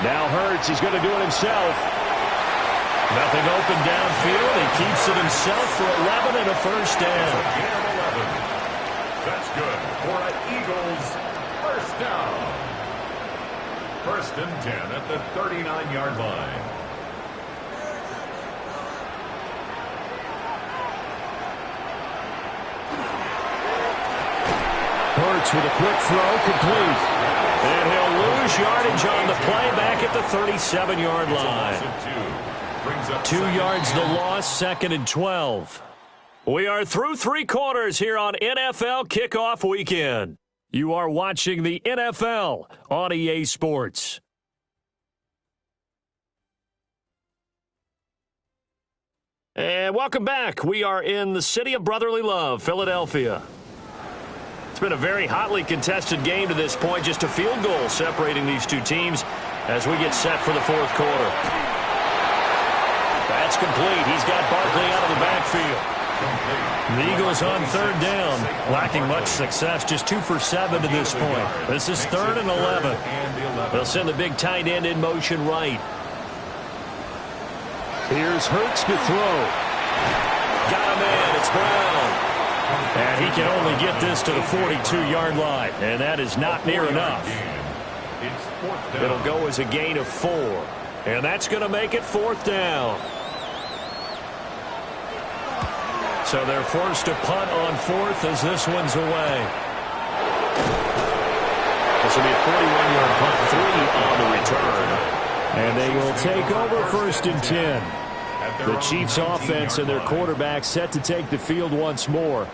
Now Hurts, he's going to do it himself. Nothing open downfield. He keeps it himself for 11 and a 1st down. That's good for an Eagles 1st down. 1st and 10 at the 39-yard line. Hurts with a quick throw, complete. And he'll lose yardage on the play back at the 37-yard line. 2 yards the loss, 2nd and 12. We are through 3 quarters here on NFL Kickoff Weekend. You are watching the NFL on EA Sports. And welcome back. We are in the city of brotherly love, Philadelphia. It's been a very hotly contested game to this point. Just a field goal separating these two teams as we get set for the 4th quarter. That's complete. He's got Barkley out of the backfield. The Eagles on 3rd down. Lacking much success. Just 2 for 7 to this point. This is 3rd and 11. They'll send the big tight end in motion right. Here's Hurts to throw. Got him in. It's Brown. And he can only get this to the 42-yard line. And that is not near enough. It'll go as a gain of 4. And that's going to make it 4th down. So they're forced to punt on 4th as this one's away. This will be a 41-yard punt, 3 on the return. And they will take over 1st and 10. The Chiefs offense and their quarterback set to take the field once more.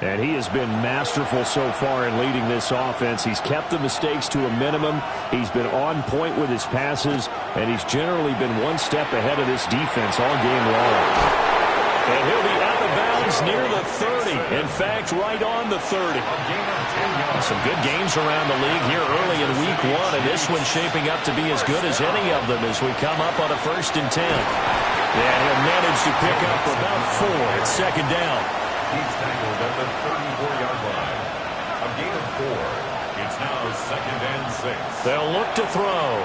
And he has been masterful so far in leading this offense. He's kept the mistakes to a minimum. He's been on point with his passes, and he's generally been one step ahead of this defense all game long. And he'll be out of bounds near the 30. In fact, right on the 30. Some good games around the league here early in week 1, and this one's shaping up to be as good as any of them as we come up on a 1st and 10. And he'll manage to pick up about 4 at 2nd down. He's tackled at the 34-yard line. A gain of 4. It's now 2nd and 6. They'll look to throw.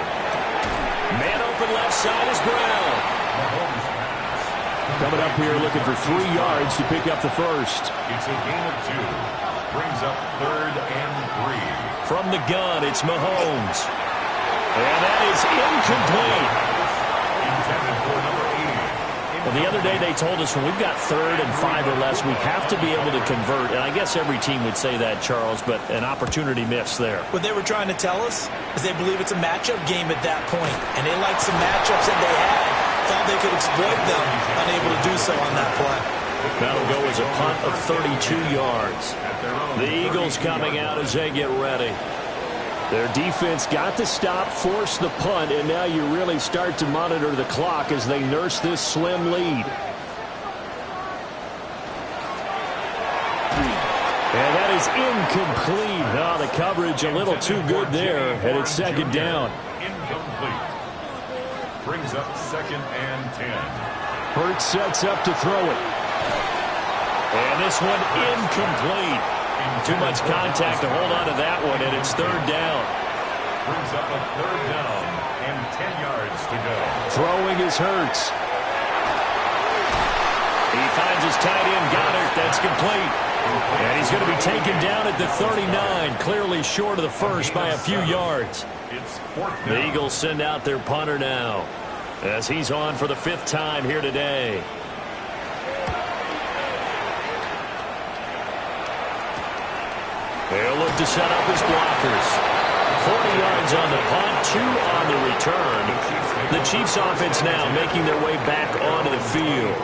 Man open left side is Brown. Mahomes pass. Coming up here looking for 3 yards to pick up the 1st. It's a gain of 2. Brings up 3rd and 3. From the gun, it's Mahomes. And that is incomplete. Intended for number 80. Well, the other day they told us when we've got 3rd and 5 or less, we have to be able to convert. And I guess every team would say that, Charles, but an opportunity missed there. What they were trying to tell us is they believe it's a matchup game at that point, and they liked some matchups that they had, thought they could exploit them, unable to do so on that play. That'll go as a punt of 32 yards. The Eagles coming out as they get ready. Their defense got the stop, forced the punt, and now you really start to monitor the clock as they nurse this slim lead. And that is incomplete. Oh, the coverage a little too good there, and it's second down. Incomplete. Brings up 2nd and 10. Hurts sets up to throw it. And this one incomplete. Too much contact to hold on to that one, and it's 3rd down. Brings up a 3rd down and 10 yards to go. Throwing is Hurts. He finds his tight end, Goddard. That's complete. And he's going to be taken down at the 39, clearly short of the first by a few yards. It's 4th down. The Eagles send out their punter now, as he's on for the 5th time here today. They'll look to set up his blockers. 40 yards on the punt, 2 on the return. The Chiefs offense now making their way back onto the field.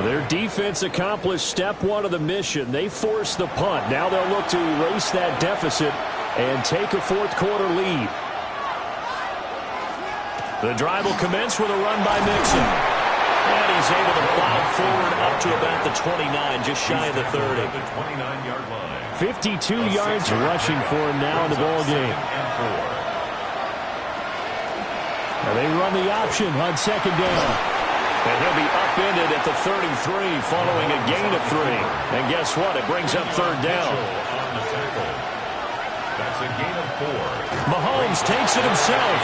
Their defense accomplished step 1 of the mission. They forced the punt. Now they'll look to erase that deficit and take a 4th quarter lead. The drive will commence with a run by Mixon. And he's able to plow forward up to about the 29, just shy of the 30. The 29-yard line. 52 yards rushing for him now in the ball game. Now they run the option on 2nd down. And he'll be upended at the 33 following a gain of 3. And guess what? It brings up 3rd down. That's a gain of 4. Mahomes takes it himself.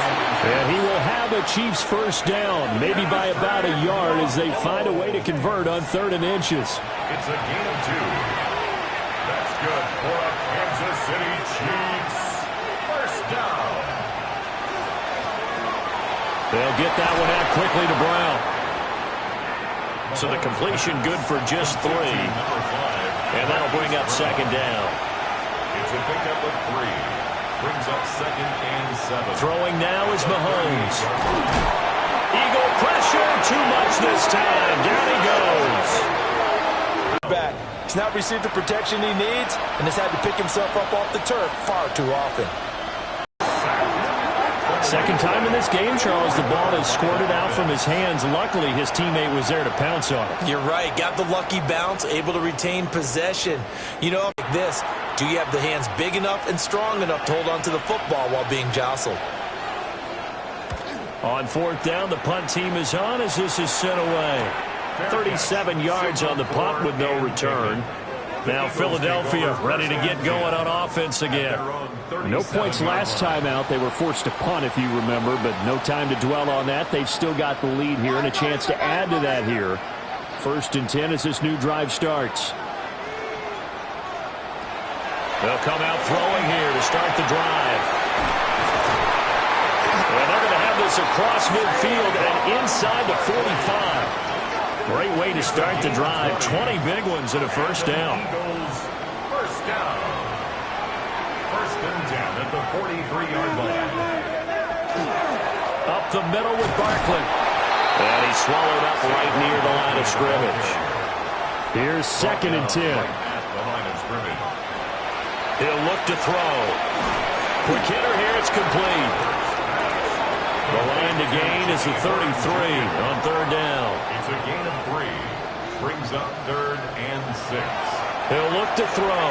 And he will have a Chiefs 1st down, maybe by about a yard as they find a way to convert on 3rd and inches. It's a gain of 2. That's good for a Kansas City Chiefs 1st down. They'll get that one out quickly to Brown. So the completion good for just 3. And that'll bring up 2nd down. It's a pickup of 3. Brings up 2nd and 7. Throwing now is Mahomes. Eagle pressure, too much this time. Down he goes. Back. He's not received the protection he needs and has had to pick himself up off the turf far too often. 2nd time in this game, Charles, the ball is squirted out from his hands. Luckily, his teammate was there to pounce on it. You're right. Got the lucky bounce, able to retain possession. You know, like this, do you have the hands big enough and strong enough to hold on to the football while being jostled? On 4th down, the punt team is on as this is sent away. 37 yards on the punt with no return. Now Philadelphia ready to get going on offense again. No points last time out. They were forced to punt, if you remember, but no time to dwell on that. They've still got the lead here and a chance to add to that here. 1st and 10 as this new drive starts. They'll come out throwing here to start the drive. And they're going to have this across midfield and inside the 45. Great way to start the drive. 20 big ones and a 1st down. Eagles 1st down. 1st and 10 at the 43-yard line. Up the middle with Barkley. And he's swallowed up right near the line of scrimmage. Here's 2nd and 10. At the line of scrimmage. He'll look to throw. Quick hitter here. It's complete. The line to gain is the 33 on 3rd down. It's a gain of 3. Brings up 3rd and 6. He'll look to throw.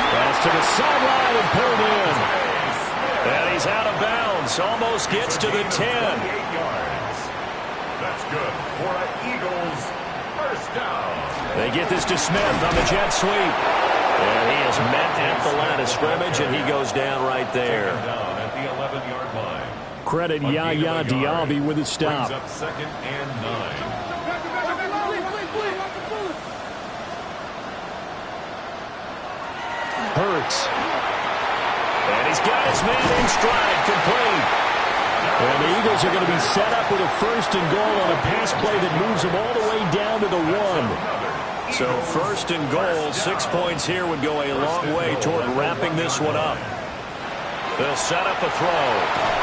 Pass to the sideline and pulled in. And he's out of bounds. Almost gets to the 10. 8 yards. That's good for an Eagles 1st down. They get this to Smith on the jet sweep. And he is met at the line of scrimmage, and he goes down right there. Down at the 11-yard line. Credit Yaya Diaby with a stop. Brings up 2nd and 9. Hurts. And he's got his man in stride, complete. And the Eagles are going to be set up with a 1st and goal on a pass play that moves them all the way down to the 1. So 1st and goal, 6 points here would go a long way toward wrapping this one up. They'll set up a throw.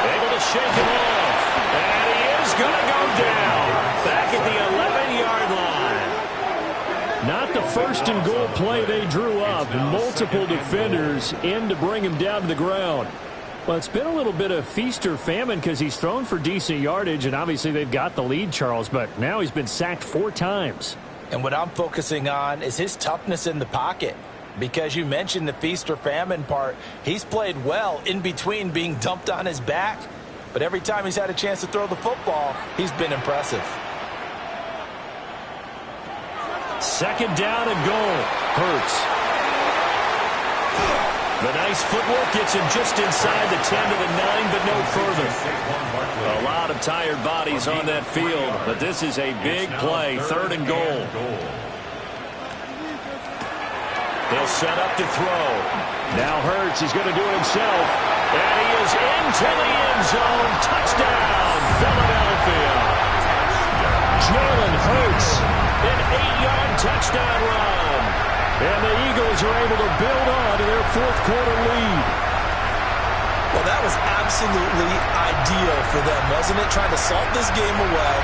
Able to shake him off. And he is going to go down. Back at the 11-yard line. Not the 1st and goal play they drew up. Multiple defenders in to bring him down to the ground. Well, it's been a little bit of feast or famine because he's thrown for decent yardage, and obviously they've got the lead, Charles, but now he's been sacked 4 times. And what I'm focusing on is his toughness in the pocket. Because you mentioned the feast or famine part. He's played well in between being dumped on his back. But every time he's had a chance to throw the football, he's been impressive. Second down and goal. Hurts. The nice footwork gets him just inside the 10 to the 9, but no further. A lot of tired bodies on that field, but this is a big play. Third and goal. They'll set up to throw. Now Hurts is going to do it himself. And he is into the end zone. Touchdown, Philadelphia. Jalen Hurts. An 8-yard touchdown run. And the Eagles are able to build on to their fourth quarter lead. Well, that was absolutely ideal for them, wasn't it? Trying to salt this game away.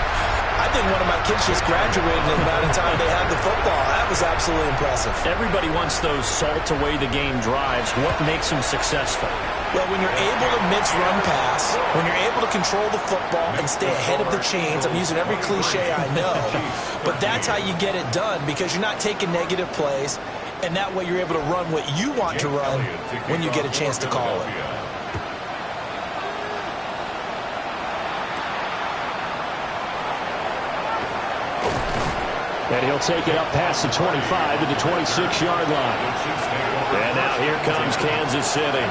I think one of my kids just graduated in the amount of time they had the football. That was absolutely impressive. Everybody wants those salt-away-the-game drives. What makes them successful? Well, when you're able to mix run pass, when you're able to control the football and stay ahead of the chains, I'm using every cliche I know, but that's how you get it done because you're not taking negative plays, and that way you're able to run what you want to run when you get a chance to call it. And he'll take it up past the 25 to the 26-yard line. And now here comes Kansas City.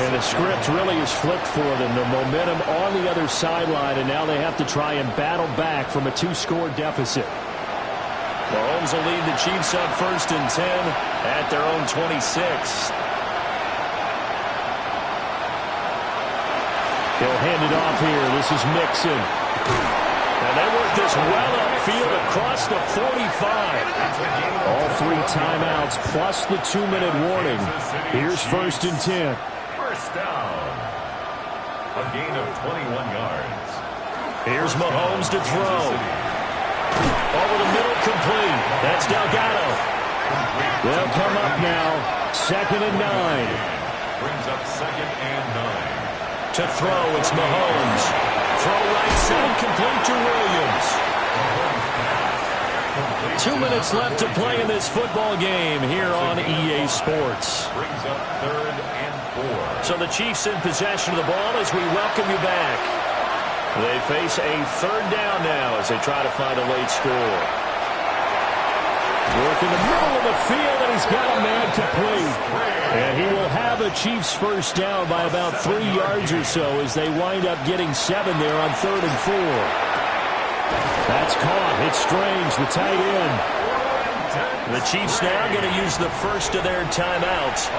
And the script really is flipped for them. The momentum on the other sideline, and now they have to try and battle back from a 2-score deficit. Mahomes will lead the Chiefs up 1st and 10 at their own 26. He'll hand it off here. This is Mixon. And they work this well upfield across the 45. All 3 timeouts plus the 2-minute warning. Here's 1st and 10. First down. A gain of 21 yards. Here's Mahomes to throw. Over the middle, complete. That's Delgado. They'll come up now. 2nd and 9. Brings up 2nd and 9. To throw, it's Mahomes. Throw right side, complete to Williams. 2 minutes left to play in this football game here on EA Sports. Brings up 3rd and 4. So the Chiefs in possession of the ball as we welcome you back. They face a 3rd down now as they try to find a late score. Work in the middle of the field, and he's got a man complete. And he will have a Chiefs first down by about 3 yards or so as they wind up getting 7 there on 3rd and 4. That's caught. It's Strange, the tight end. The Chiefs now going to use the first of their timeouts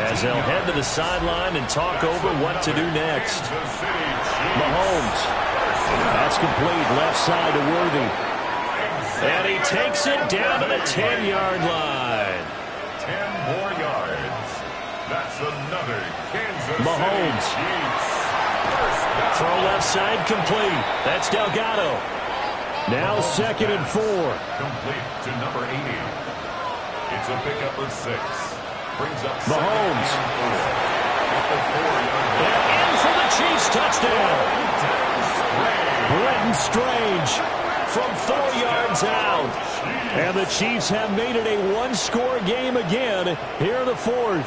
as they'll head to the sideline and talk over what to do next. Mahomes. That's complete. Left side to Worthy. And he takes it down to the 10-yard line. 10 more yards. That's another Kansas Mahomes. City Chiefs. Throw left side complete. That's Delgado. Now 2nd and 4. Complete to number 80. It's a pickup of 6. Brings up Mahomes. And in for the Chiefs touchdown. Brenton Strange from 4 yards out. And the Chiefs have made it a 1-score game again here in the 4th.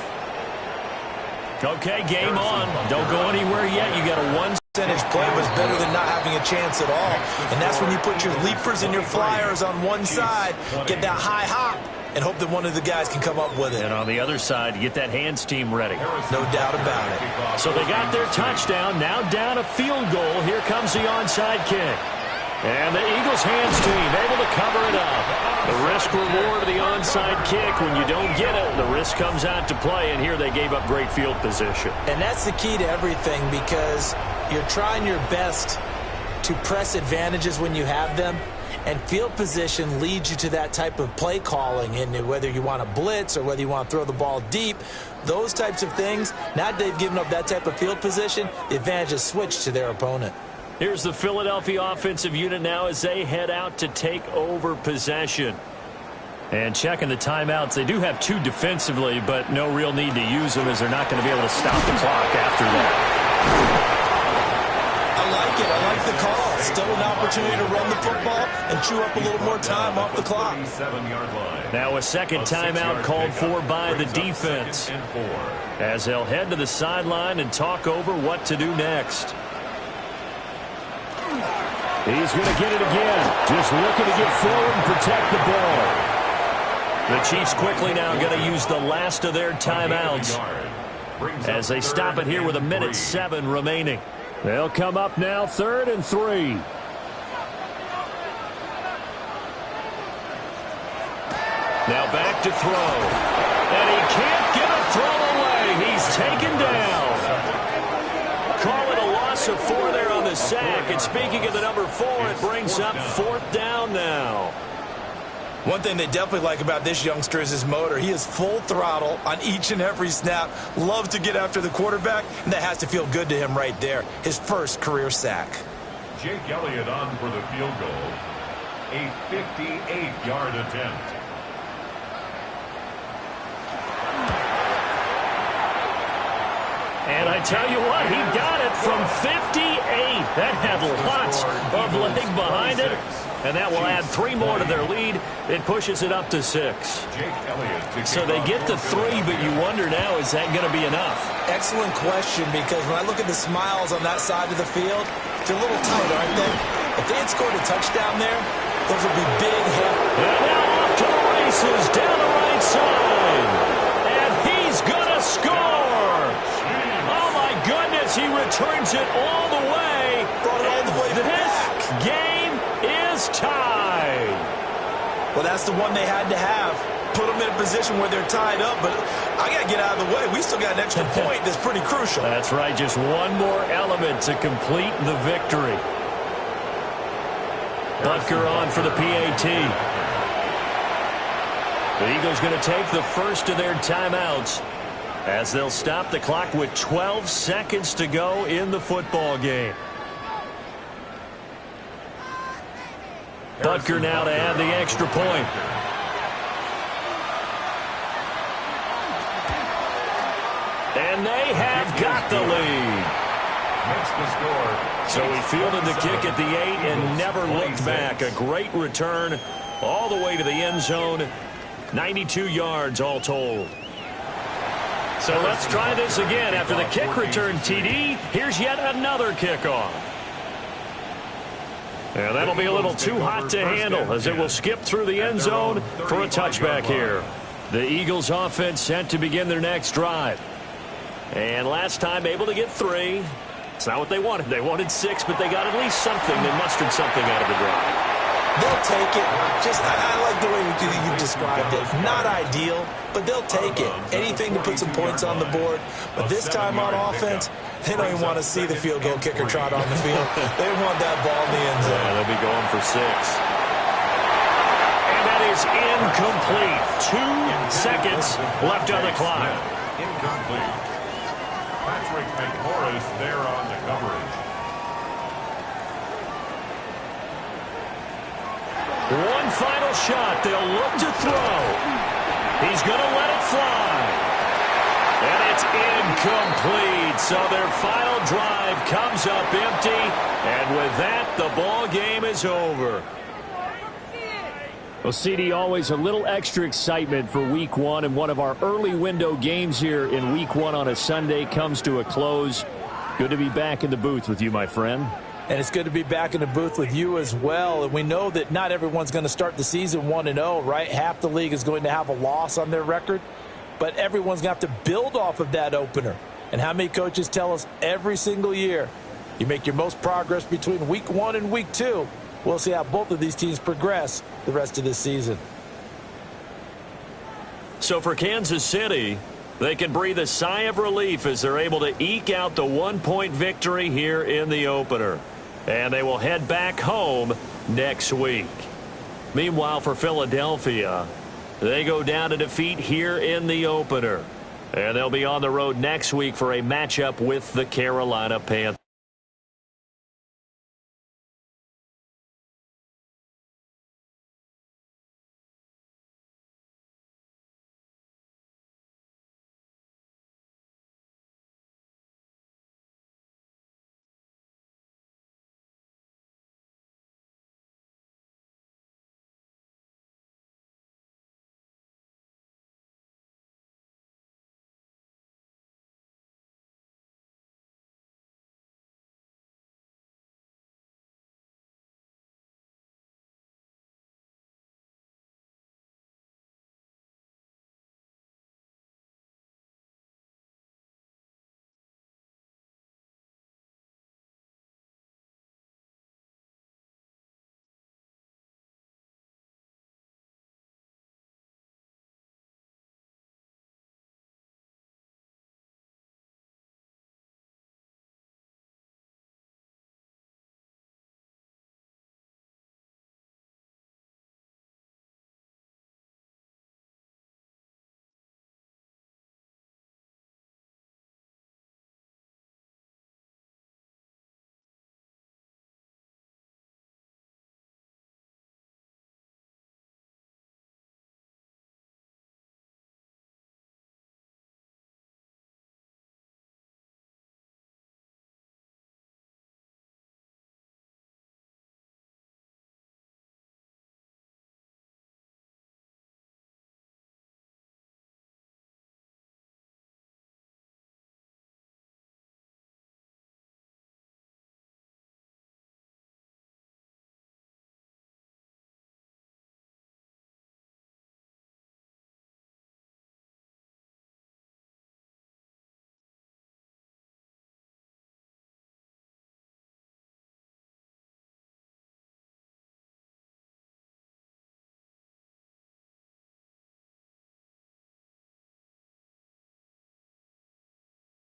Okay, game on. Don't go anywhere yet. You got a 1 percentage play was better than not having a chance at all. And that's when you put your leapers and your flyers on one side, get that high hop, and hope that one of the guys can come up with it. And on the other side, you get that hands team ready. No doubt about it. So they got their touchdown. Now down a field goal. Here comes the onside kick. And the Eagles hands team able to cover it up. The risk reward of the onside kick. When you don't get it, the risk comes out to play. And here they gave up great field position. And that's the key to everything because you're trying your best to press advantages when you have them. And field position leads you to that type of play calling. And whether you want to blitz or whether you want to throw the ball deep, those types of things, now that they've given up that type of field position, the advantage is switched to their opponent. Here's the Philadelphia offensive unit now as they head out to take over possession. And checking the timeouts, they do have 2 defensively, but no real need to use them as they're not going to be able to stop the clock after that. I like it. I like the call. Still an opportunity to run the football and chew up a little more time off the clock. Now a second timeout called for by the defense, as they'll head to the sideline and talk over what to do next. He's going to get it again. Just looking to get forward and protect the ball. The Chiefs quickly now going to use the last of their timeouts as they stop it here with 1:07 remaining. They'll come up now 3rd and 3. Now back to throw. And he can't get a throw away. He's taken down. Call it a loss of 4 there on the sack. And speaking of the number 4, it brings up 4th down now. One thing they definitely like about this youngster is his motor. He is full throttle on each and every snap. Loves to get after the quarterback, and that has to feel good to him right there. His first career sack. Jake Elliott on for the field goal. A 58-yard attempt. And I tell you what, he got it from 58. That had lots of leg behind it. And that will add 3 more to their lead. It pushes it up to 6. So they get the 3, but you wonder now, is that going to be enough? Excellent question, because when I look at the smiles on that side of the field, they're a little tight, aren't they? If they had scored a touchdown there, those would be big hits. And now off to the races down the right side. And he's going to score. Oh, my goodness, he returns it all the way. Brought it all the way back. This game is tied. Well, that's the one they had to have. Put them in a position where they're tied up, but I got to get out of the way. We still got an extra point that's pretty crucial. That's right, just one more element to complete the victory. Butker on for the PAT. The Eagles going to take the first of their timeouts as they'll stop the clock with 12 seconds to go in the football game. Butker now to add the extra point. And they have got the lead. So he fielded the kick at the 8 and never looked back. A great return all the way to the end zone. 92 yards all told. So let's try this again. After the kick return TD, here's yet another kickoff. And that'll be a little too hot to handle as it will skip through the end zone for a touchback here. The Eagles offense set to begin their next drive. And last time able to get 3. It's not what they wanted. They wanted 6, but they got at least something. They mustered something out of the drive. They'll take it. I like the way you described it. Not ideal, but they'll take it. Anything to put some points on the board. But this time on offense, they don't even want to see the field goal kicker trot on the field. They want that ball in the end zone. Yeah, they'll be going for 6. And that is incomplete. 2 seconds left on the clock. Incomplete. Patrick McMorris there on the coverage. One final shot. They'll look to throw. He's going to let it fly. And it's incomplete. So their final drive comes up empty. And with that, the ball game is over. Well, CD, always a little extra excitement for Week 1, and one of our early window games here in Week 1 on a Sunday comes to a close. Good to be back in the booth with you, my friend. And it's good to be back in the booth with you as well. And we know that not everyone's going to start the season 1-0, right? Half the league is going to have a loss on their record. But everyone's going to have to build off of that opener. And how many coaches tell us every single year, you make your most progress between Week 1 and Week 2. We'll see how both of these teams progress the rest of this season. So for Kansas City, they can breathe a sigh of relief as they're able to eke out the 1-point victory here in the opener. And they will head back home next week. Meanwhile, for Philadelphia, they go down to defeat here in the opener. And they'll be on the road next week for a matchup with the Carolina Panthers.